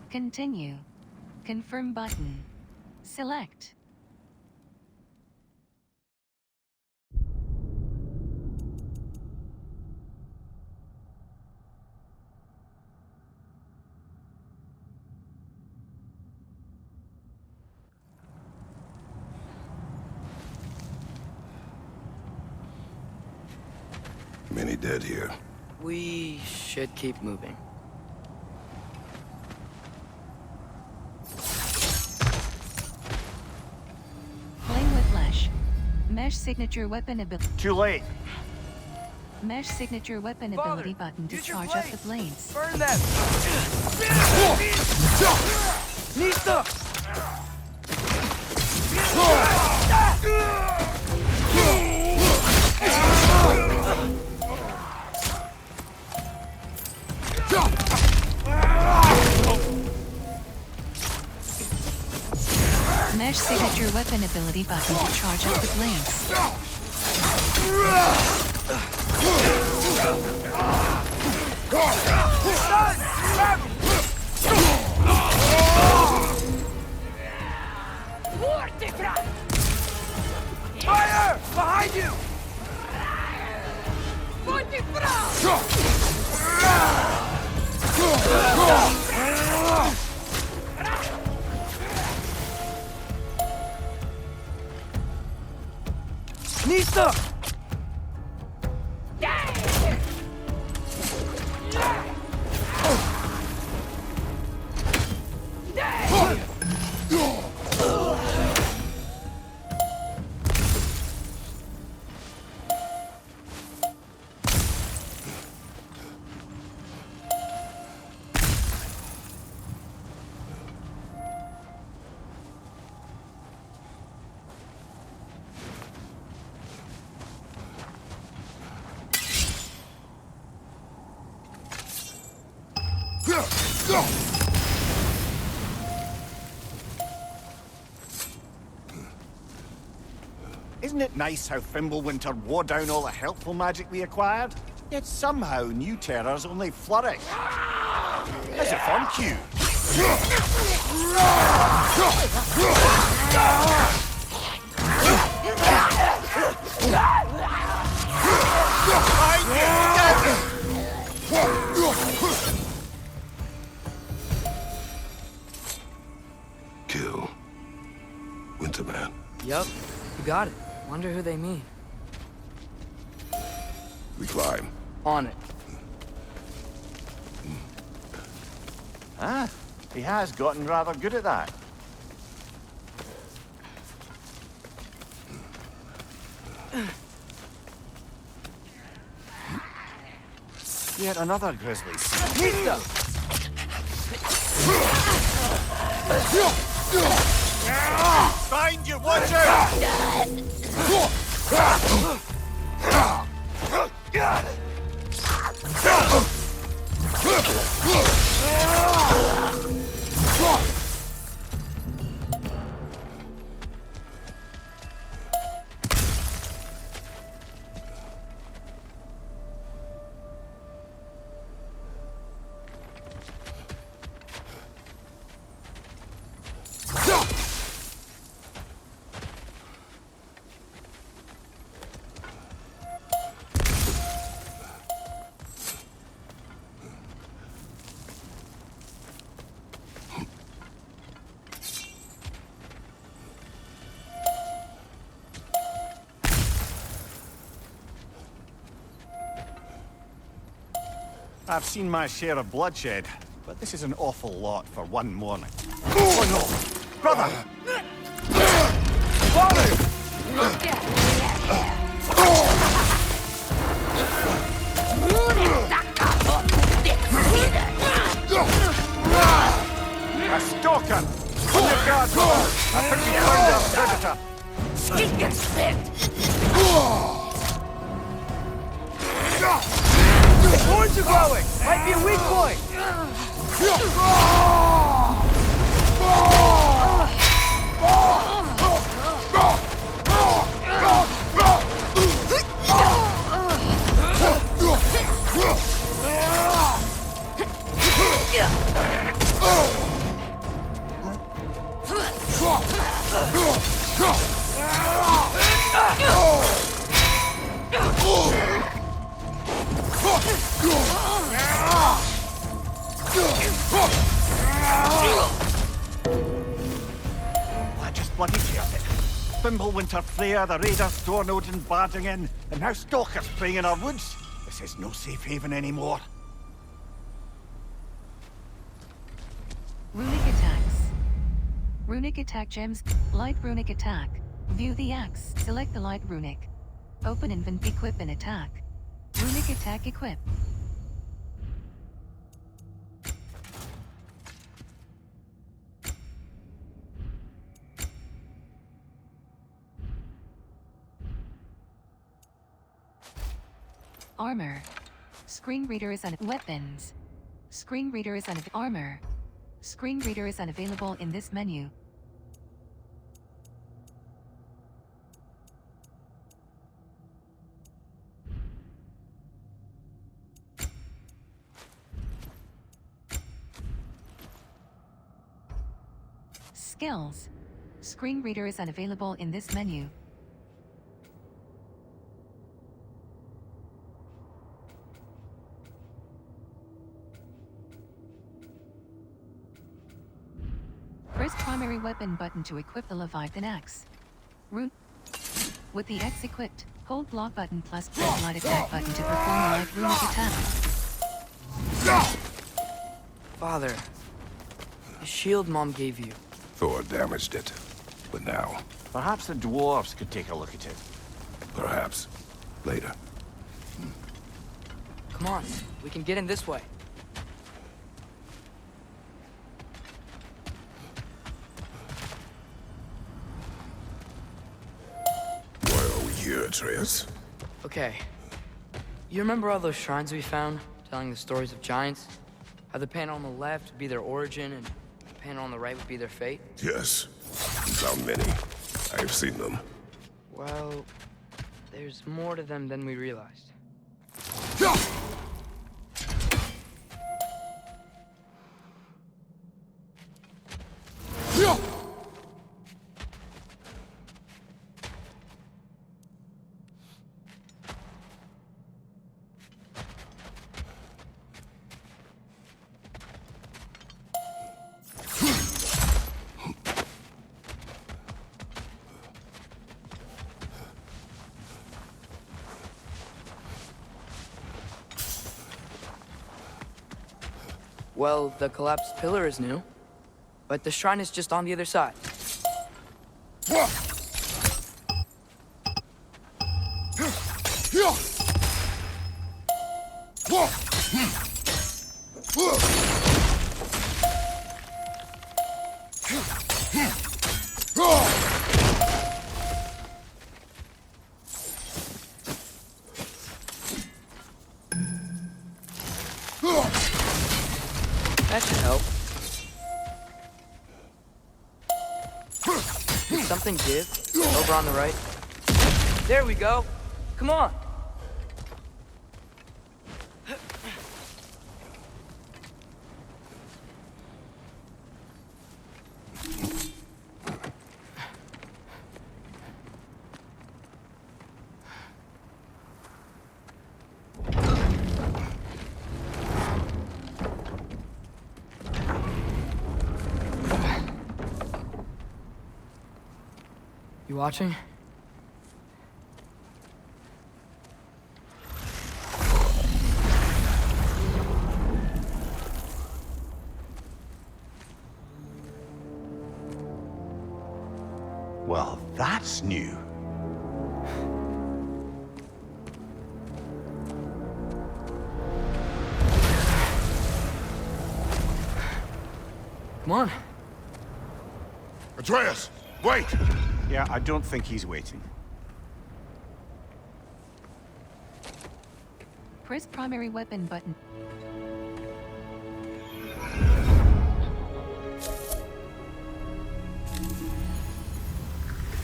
Continue. Confirm button. Select. Many dead here. We should keep moving. Playing with Flash. Mesh signature weapon ability. Too late. Mesh signature weapon ability button to charge up the blades. Burn them! Nista! Mesh signature weapon ability button to charge up the blades. Fire! Behind you! Nista! Isn't it nice how Fimbulwinter wore down all the helpful magic we acquired? Yet somehow new terrors only flourish. As if on cue. Kill. Winterman. Yup, you got it. Wonder who they mean. We climb. On it. Ah, he has gotten rather good at that. Yet another grizzly scene. Nista! Find you, watch out! I've seen my share of bloodshed, but this is an awful lot for one morning. Oh no! Brother! A stalker! On your guard, brother! I think we found our predator! Skin gets split! The horns are growing! Might be a weak point! bloody chaotic. Fimbulwinter Freya, the raiders, Stornodin barging in, and now stalkers preying in our woods. This is no safe haven anymore. Runic attacks. Runic attack gems. Light runic attack. View the axe. Select the light runic. Open invent, equip and attack. Runic attack equip. Armor. Screen reader is on weapons. Screen reader is on armor. Screen reader is unavailable in this menu. Skills. Screen reader is unavailable in this menu. Press primary weapon button to equip the Leviathan axe. With the axe equipped, hold block button plus press light attack button to perform a light runic attack. Father, the shield Mom gave you. Thor damaged it. But now, Perhaps the dwarves could take a look at it. perhaps, later. Come on, we can get in this way. Why are we here, Atreus? Okay. You remember all those shrines we found, telling the stories of giants? How the panel on the left would be their origin, and the panel on the right would be their fate? Yes. We found many. I've seen them. Well, there's more to them than we realized. Well, the collapsed pillar is new, but the shrine is just on the other side. That should help. Did something give? Over on the right? There we go! Come on! You watching? Well, that's new. Come on. Atreus, wait! Yeah, I don't think he's waiting. Press primary weapon button.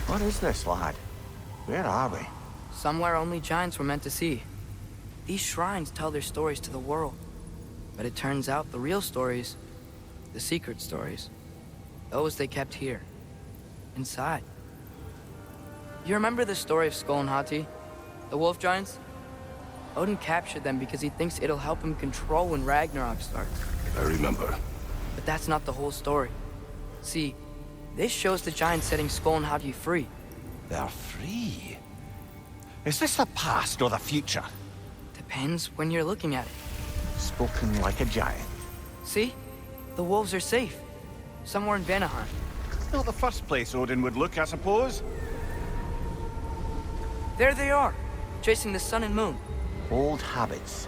What is this, lad? Where are we? Somewhere only giants were meant to see. These shrines tell their stories to the world. But it turns out the real stories, the secret stories, those they kept here, inside. You remember the story of Skull and Hati? The wolf giants? Odin captured them because he thinks it'll help him control when Ragnarok starts. I remember. But that's not the whole story. See, This shows the giants setting Skull and Hadi free. They're free. Is this the past or the future? Depends when you're looking at it. Spoken like a giant. See? The wolves are safe. Somewhere in Vanaheim. Not the first place Odin would look, I suppose. There they are, chasing the sun and moon. Old habits.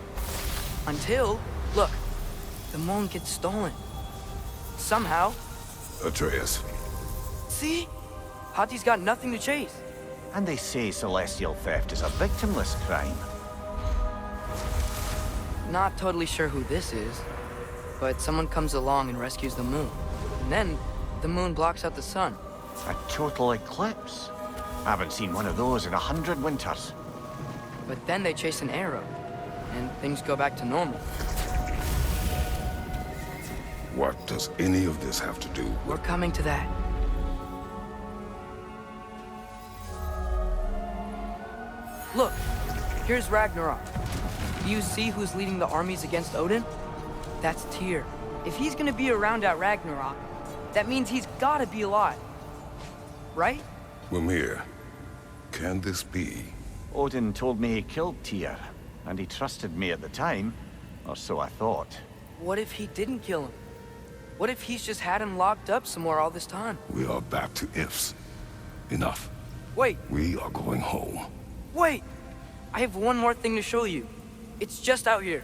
Until, look, the moon gets stolen. Somehow. Atreus. See? Hati's got nothing to chase. And they say celestial theft is a victimless crime. Not totally sure who this is, but someone comes along and rescues the moon. And then, the moon blocks out the sun. A total eclipse. I haven't seen one of those in 100 winters. But then they chase an arrow, and things go back to normal. What does any of this have to do We're with... coming to that. Look, here's Ragnarok. Do you see who's leading the armies against Odin? That's Tyr. If he's gonna be around at Ragnarok, that means he's gotta be alive. Right? Mimir, can this be? Odin told me he killed Tyr, and he trusted me at the time, or so I thought. What if he didn't kill him? What if he's just had him locked up somewhere all this time? We are back to ifs. Enough. Wait, We are going home. wait! I have one more thing to show you. It's just out here.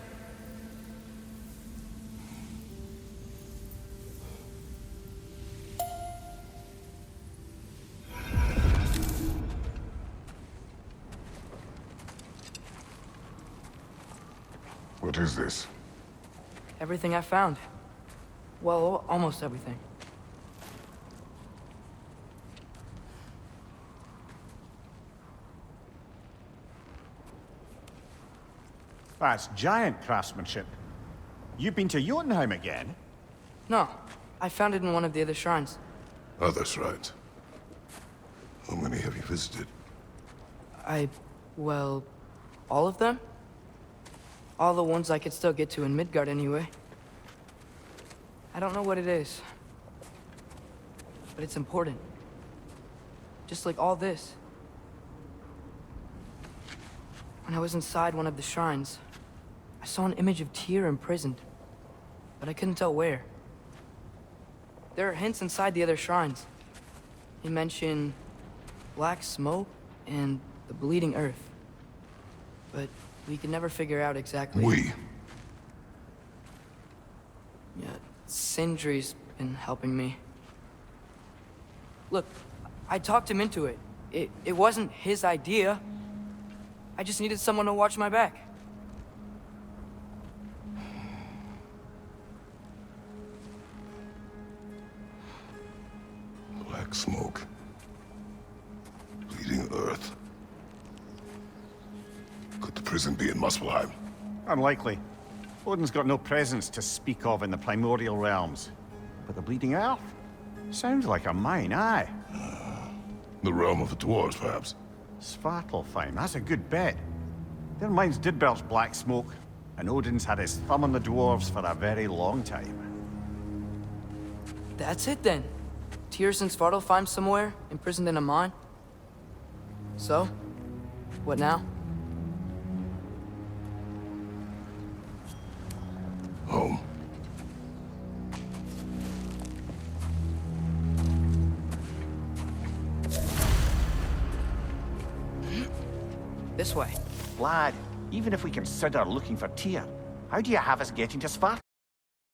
What is this? Everything I found. Well, almost everything. That's giant craftsmanship. You've been to Jotunheim again? No, I found it in one of the other shrines. Other shrines. How many have you visited? Well, all of them? All the ones I could still get to in Midgard anyway. I don't know what it is. But it's important. Just like all this. When I was inside one of the shrines, I saw an image of Tyr imprisoned. But I couldn't tell where. There are hints inside the other shrines. They mention black smoke and the bleeding earth. But we could never figure out exactly. Yeah, Sindri's been helping me. Look, I talked him into it. It wasn't his idea. I just needed someone to watch my back. Black smoke. Bleeding earth. Could the prison be in Muspelheim? Unlikely. Odin's got no presence to speak of in the primordial realms. But the Bleeding Earth? Sounds like a mine, aye. The realm of the dwarves, perhaps? Svartalfheim, that's a good bet. Their mines did belch black smoke, and Odin's had his thumb on the dwarves for a very long time. That's it then. Tyr's in Svartalfheim somewhere, imprisoned in a mine. So, what now? Home. This way. Lad, even if we consider looking for Tyr, how do you have us getting to Svartalfheim?